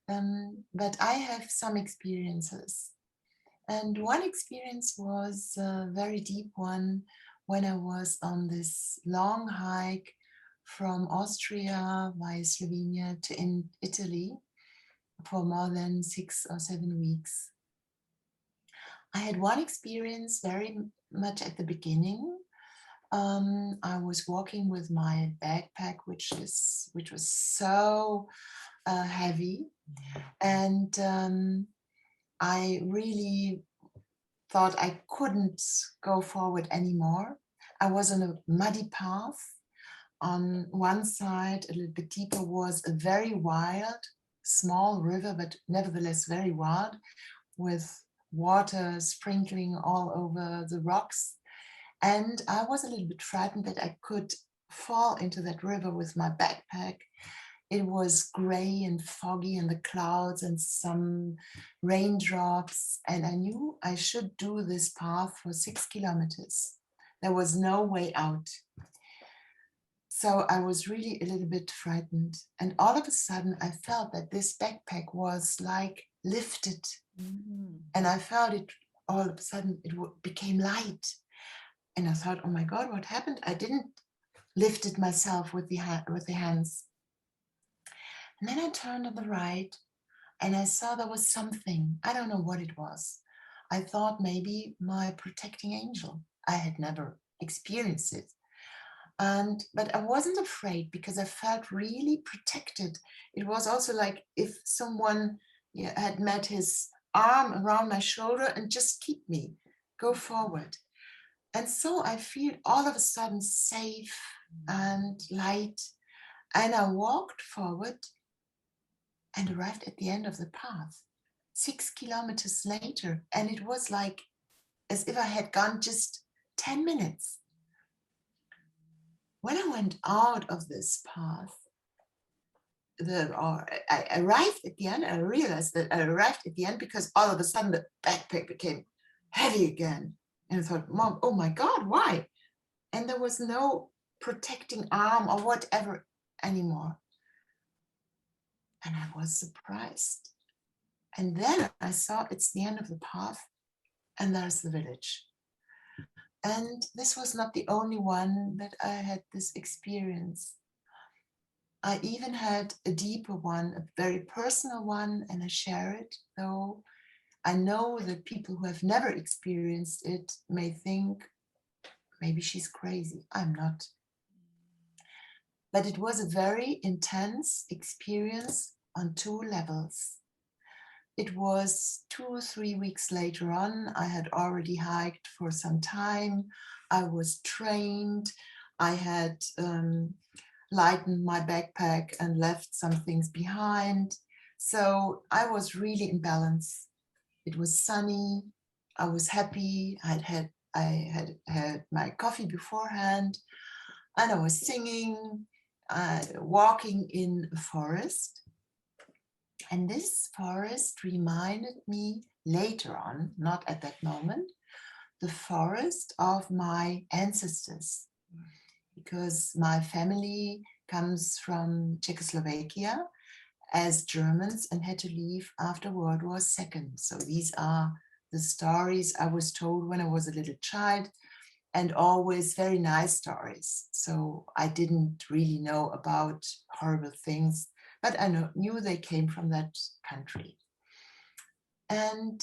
but I have some experiences. And one experience was a very deep one when I was on this long hike from Austria via Slovenia to Italy for more than 6 or 7 weeks. I had one experience very much at the beginning. I was walking with my backpack, which was so heavy, and I really thought I couldn't go forward anymore. I was on a muddy path. On one side, a little bit deeper, was a very wild, small river, but nevertheless very wild, with water sprinkling all over the rocks. And I was a little bit frightened that I could fall into that river with my backpack. It was gray and foggy in the clouds and some raindrops. And I knew I should do this path for 6 kilometers. There was no way out. So I was really a little bit frightened. And all of a sudden, I felt that this backpack was like lifted. And I felt it all of a sudden, it became light. And I thought, oh my God, what happened? I didn't lift it myself with the hands. And then I turned on the right and I saw there was something. I don't know what it was. I thought maybe my protecting angel. I had never experienced it. But I wasn't afraid because I felt really protected. It was also like if someone had met his arm around my shoulder and just keep me, go forward. And so I feel all of a sudden safe and light. And I walked forward and arrived at the end of the path 6 kilometers later. And it was like as if I had gone just 10 minutes. When I went out of this path, I arrived at the end, I realized that I arrived at the end because all of a sudden the backpack became heavy again. And I thought, Mom, oh my God, why? And there was no protecting arm or whatever anymore. And I was surprised. And then I saw it's the end of the path and there's the village. And this was not the only one that I had this experience. I even had a deeper one, a very personal one, and I share it, though I know that people who have never experienced it may think, maybe she's crazy. I'm not. But it was a very intense experience on 2 levels. It was 2 or 3 weeks later on. I had already hiked for some time. I was trained. I had lightened my backpack and left some things behind. So I was really in balance. It was sunny. I was happy. I had my coffee beforehand, and I was singing, walking in a forest. And this forest reminded me later on, not at that moment, the forest of my ancestors, because my family comes from Czechoslovakia as Germans and had to leave after World War II. So these are the stories I was told when I was a little child, and always very nice stories. So I didn't really know about horrible things, but I knew they came from that country. And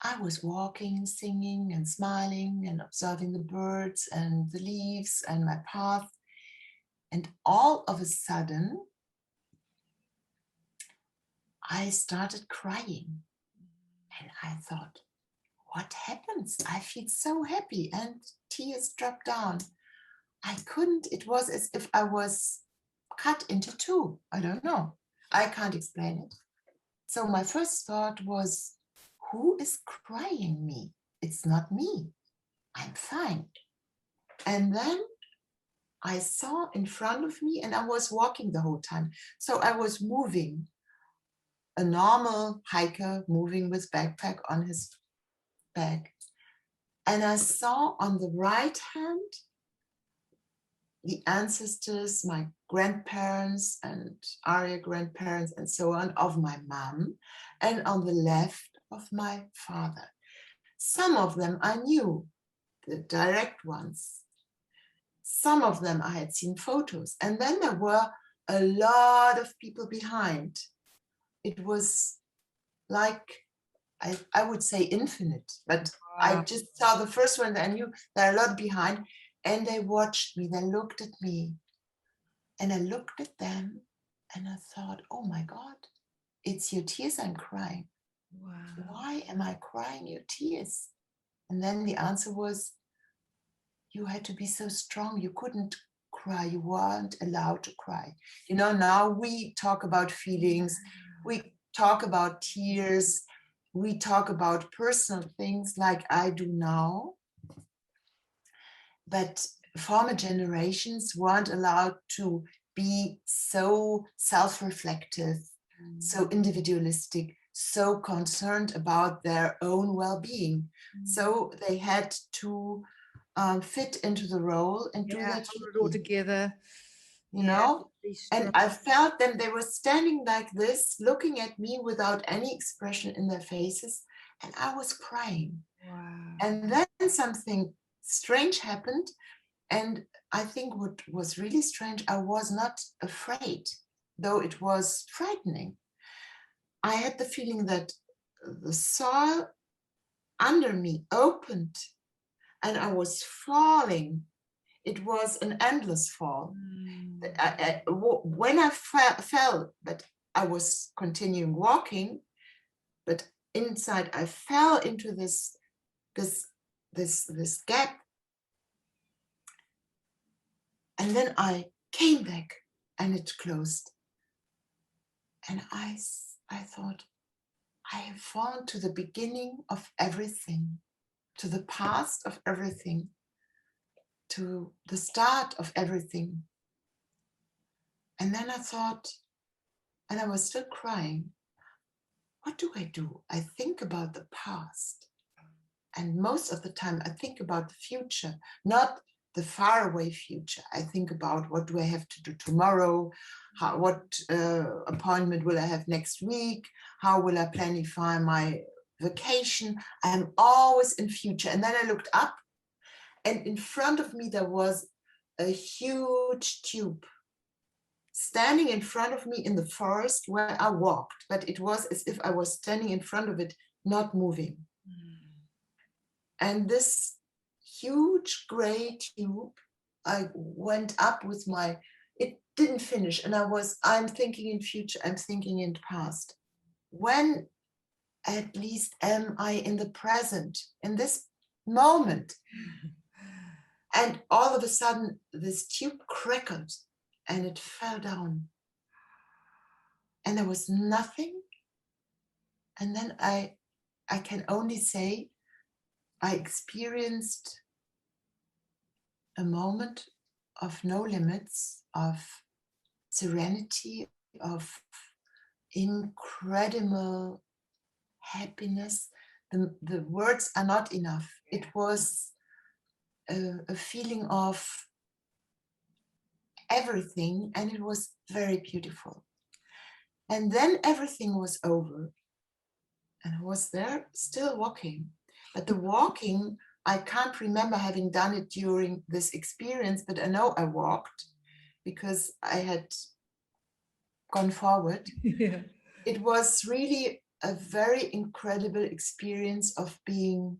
I was walking, singing and smiling and observing the birds and the leaves and my path. And all of a sudden, I started crying. And I thought, what happens? I feel so happy, and tears dropped down. I couldn't, it was as if I was cut into two. I don't know. I can't explain it. So my first thought was, who is crying me? It's not me. I'm fine. And then I saw in front of me, and I was walking the whole time. So I was moving, a normal hiker moving with backpack on his back. And I saw on the right hand the ancestors, my grandparents and Arya grandparents and so on, of my mom, and on the left of my father. Some of them I knew, the direct ones. Some of them I had seen photos. And then there were a lot of people behind. It was like, I would say infinite, but I just saw the first one that I knew there are a lot behind, and they watched me, they looked at me, and I looked at them and I thought, oh my God, it's your tears I'm crying. Wow. Why am I crying your tears? And then the answer was, you had to be so strong. You couldn't cry. You weren't allowed to cry. You know, now we talk about feelings. We talk about tears. We talk about personal things like I do now. But former generations weren't allowed to be so self-reflective, so individualistic, so concerned about their own well-being. So they had to fit into the role and do that. Hold it all together. You know? And I felt them, they were standing like this, looking at me without any expression in their faces, and I was crying. Wow. And then something strange happened. And I think what was really strange, I was not afraid, though it was frightening. I had the feeling that the soil under me opened and I was falling. It was an endless fall. When I fell, but I was continuing walking, but inside I fell into this gap. And then I came back and it closed. And I thought, I have fallen to the beginning of everything, to the past of everything, to the start of everything. And then I thought, and I was still crying, what do? I think about the past. And most of the time I think about the future, not the faraway future. I think about what do I have to do tomorrow? What appointment will I have next week? How will I planify my vacation? I'm always in future. And then I looked up, and in front of me there was a huge tube standing in front of me in the forest where I walked, but it was as if I was standing in front of it, not moving. And this huge gray tube, I went up with it didn't finish. And I'm thinking in future, I'm thinking in past. When at least am I in the present, in this moment? And all of a sudden, this tube crackled and it fell down. And there was nothing. And then I can only say, I experienced a moment of no limits, of serenity, of incredible happiness. The words are not enough. It was a feeling of everything, and it was very beautiful. And then everything was over, and I was there still walking. But the walking, I can't remember having done it during this experience, but I know I walked because I had gone forward. Yeah. It was really a very incredible experience of being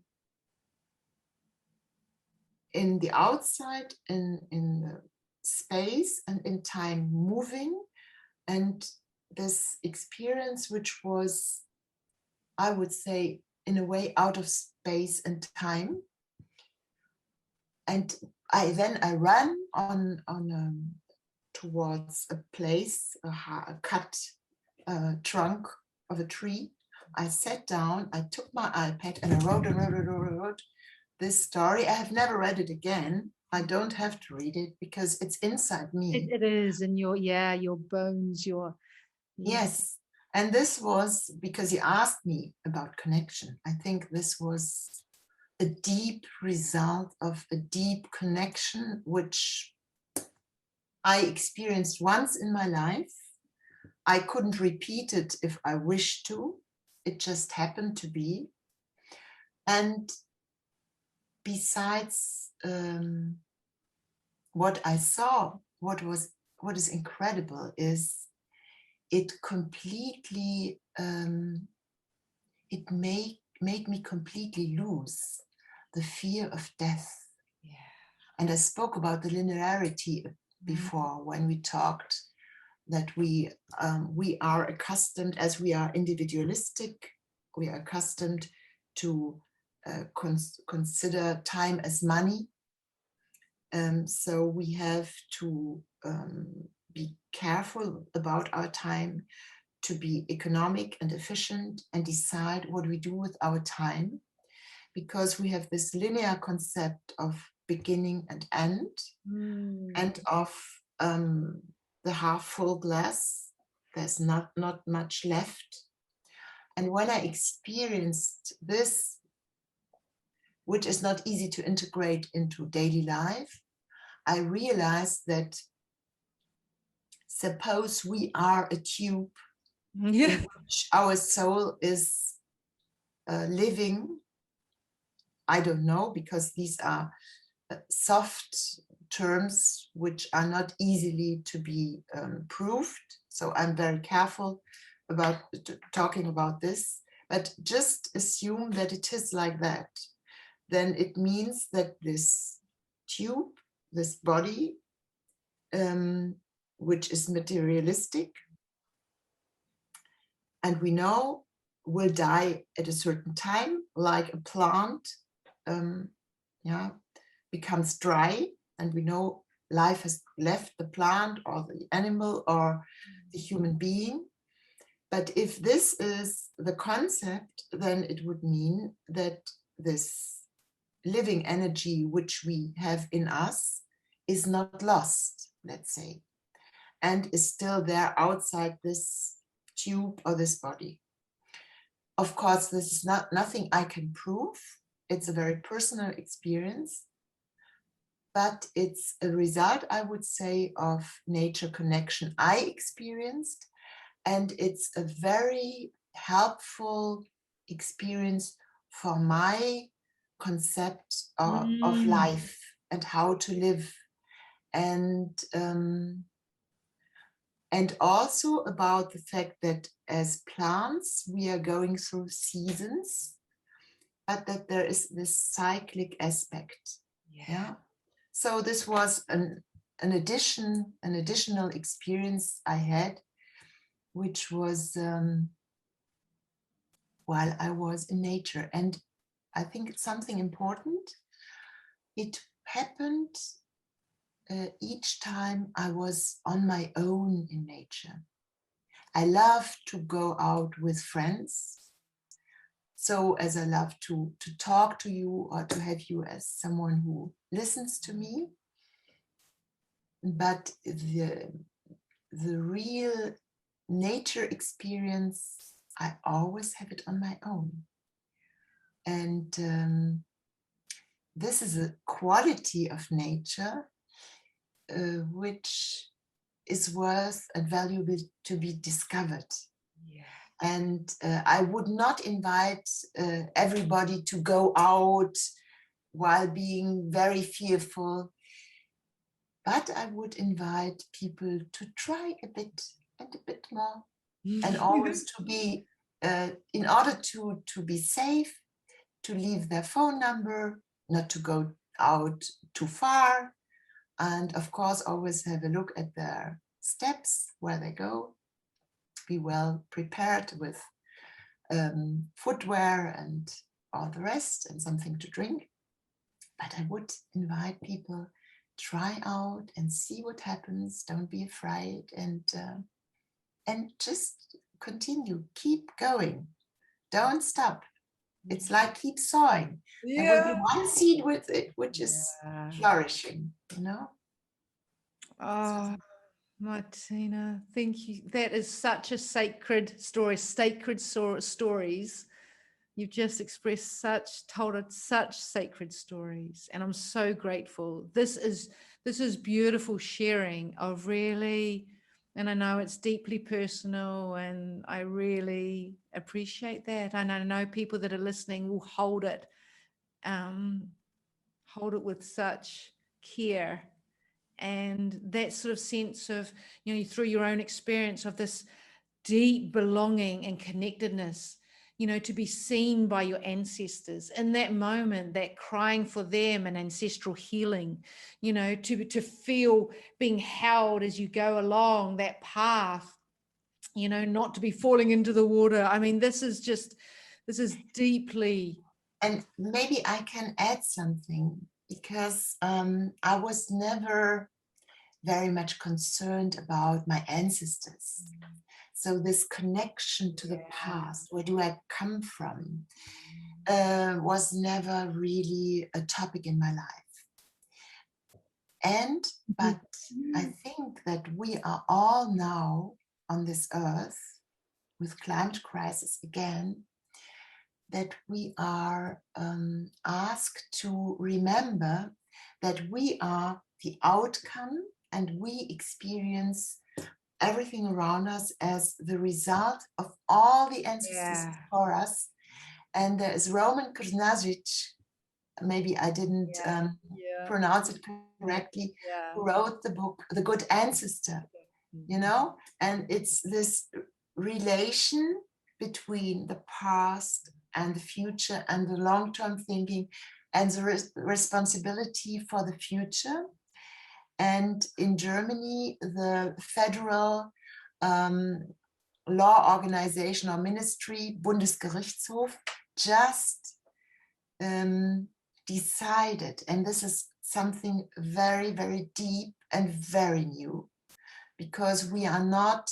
in the outside, in the space and in time, moving. And this experience, which was, I would say, in a way out of space and time. And I ran on towards a place, a cut trunk of a tree. I sat down, I took my iPad, and I wrote this story. I have never read it again. I don't have to read it because it's inside me. It is in your bones, your Yes. And this was because you asked me about connection. I think this was a deep result of a deep connection, which I experienced once in my life. I couldn't repeat it if I wished to. It just happened to be. And besides what I saw, what is incredible is it completely, it made me completely lose the fear of death. Yeah. And I spoke about the linearity before when we talked that we are accustomed, as we are individualistic, we are accustomed to consider time as money. So we have to be careful about our time, to be economic and efficient and decide what we do with our time, because we have this linear concept of beginning and end, and of the half full glass. There's not much left. And when I experienced this, which is not easy to integrate into daily life, I realized that suppose we are a tube in which our soul is living. I don't know, because these are soft terms which are not easily to be proved. So I'm very careful about talking about this, but just assume that it is like that. Then it means that this tube, this body, which is materialistic, and we know will die at a certain time, like a plant becomes dry, and we know life has left the plant or the animal or the human being. But if this is the concept, then it would mean that this living energy which we have in us is not lost, let's say, and is still there outside this tube or this body. Of course, this is nothing I can prove. It's a very personal experience, but it's a result, I would say, of nature connection I experienced, and it's a very helpful experience for my concept of life and how to live, and also about the fact that as plants we are going through seasons, but that there is this cyclic aspect. Yeah. So this was an additional experience I had, which was while I was in nature. And I think it's something important. It happened each time I was on my own in nature. I love to go out with friends. So as I love to talk to you or to have you as someone who listens to me, but the real nature experience, I always have it on my own. And this is a quality of nature which is worth and valuable to be discovered. Yeah. And I would not invite everybody to go out while being very fearful, but I would invite people to try a bit and a bit more, and always to be, in order to be safe, to leave their phone number, not to go out too far, and of course always have a look at their steps where they go, be well prepared with footwear and all the rest, and something to drink. But I would invite people, try out and see what happens. Don't be afraid, and just continue, keep going, don't stop. It's like keep sowing. There will be one seed with it which is flourishing, you know. Oh, Martina, thank you. That is such a sacred story, stories. You've just expressed told us such sacred stories, and I'm so grateful. This is beautiful sharing of really, and I know it's deeply personal, and I really appreciate that. And I know people that are listening will hold it with such care, and that sort of sense of, through your own experience of this deep belonging and connectedness, to be seen by your ancestors in that moment, that crying for them and ancestral healing, to feel being held as you go along that path, not to be falling into the water. I mean, this is deeply. And maybe I can add something, because I was never very much concerned about my ancestors. So this connection to the past, where do I come from, was never really a topic in my life. But I think that we are all now on this earth with climate crisis again, that we are asked to remember that we are the outcome, and we experience everything around us as the result of all the ancestors before us. And there is Roman Krznazic, maybe I didn't pronounce it correctly, who wrote the book, The Good Ancestor, and it's this relation between the past and the future and the long-term thinking and the responsibility for the future. And in Germany, the federal law organization or ministry, Bundesgerichtshof, just decided, and this is something very, very deep and very new, because we are not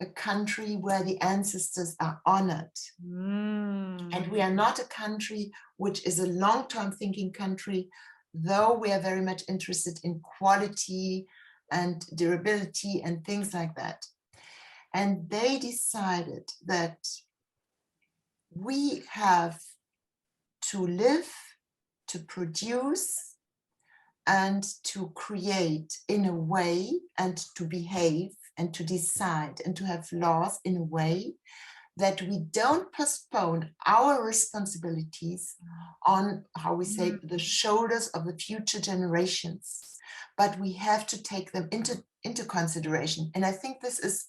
a country where the ancestors are honored. And we are not a country which is a long-term thinking country, though we are very much interested in quality and durability and things like that. And they decided that we have to live, to produce, and to create in a way, and to behave, and to decide, and to have laws in a way that we don't postpone our responsibilities on, how we say, the shoulders of the future generations, but we have to take them into consideration. And I think this is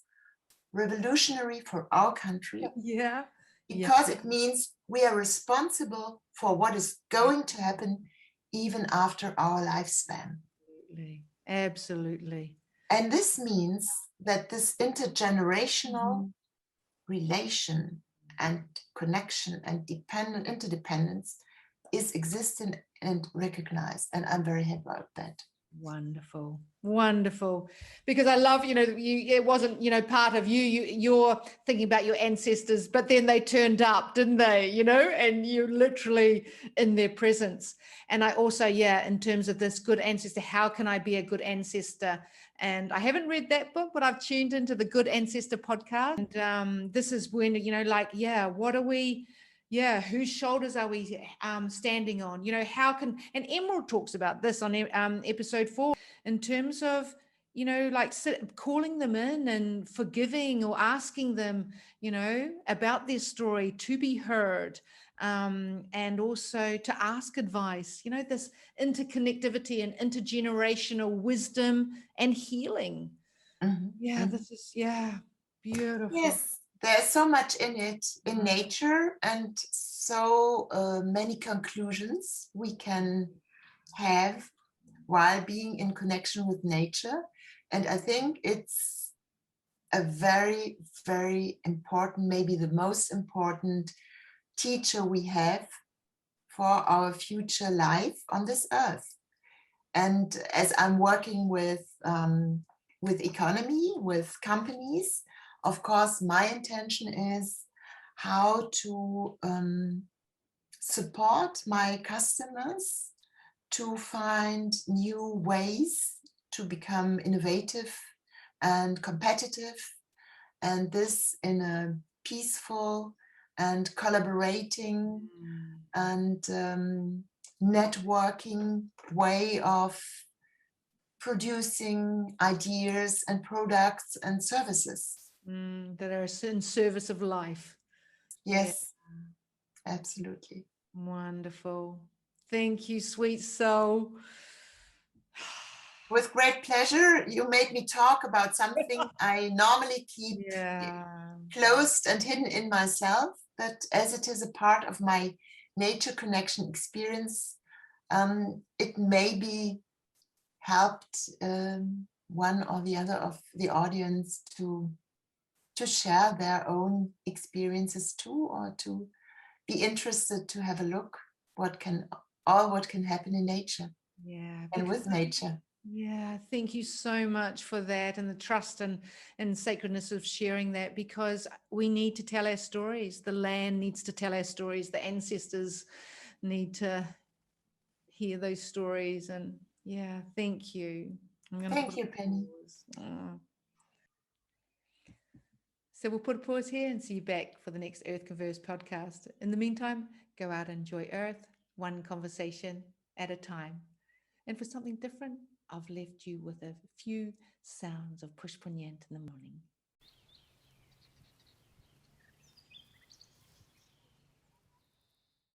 revolutionary for our country. Because it means we are responsible for what is going to happen even after our lifespan. Absolutely. And this means that this intergenerational relation and connection and interdependence is existent and recognized. And I'm very happy about that. Wonderful, wonderful. Because I love, it wasn't, part of you. You're thinking about your ancestors, but then they turned up, didn't they? And you're literally in their presence. And I also, yeah, in terms of this good ancestor, how can I be a good ancestor? And I haven't read that book, but I've tuned into the Good Ancestor podcast. And this is when, yeah, what are we? Yeah, whose shoulders are we standing on? How can, and Emerald talks about this on episode 4 in terms of, calling them in and forgiving or asking them, about their story to be heard, and also to ask advice, this interconnectivity and intergenerational wisdom and healing. Mhm, Yeah, mhm. this is, yeah, beautiful. Yes, there's so much in it, in Mm. nature, and so many conclusions we can have while being in connection with nature. And I think it's a very, very important, maybe the most important teacher we have for our future life on this earth. And as I'm working with economy, with companies, of course, my intention is how to support my customers to find new ways to become innovative and competitive, and this in a peaceful and collaborating Mm. and networking way of producing ideas and products and services. That are in service of life. Yeah, Yes, absolutely. wonderful. Thank you, sweet soul. With great pleasure. You made me talk about something I normally keep Yeah. closed and hidden in myself, but as it is a part of my nature connection experience, it maybe helped one or the other of the audience to share their own experiences too, or to be interested to have a look what can happen in nature Yeah, and because with nature. yeah, thank you so much for that and the trust and sacredness of sharing that, because we need to tell our stories. The land needs to tell our stories. The ancestors need to hear those stories. And yeah, thank you. I'm going to put Thank a you, Penny. pause. Oh. So we'll put a pause here and see you back for the next Earth Converse podcast. In the meantime, go out and enjoy Earth, one conversation at a time. And for something different, I've left you with a few sounds of push punyant in the morning.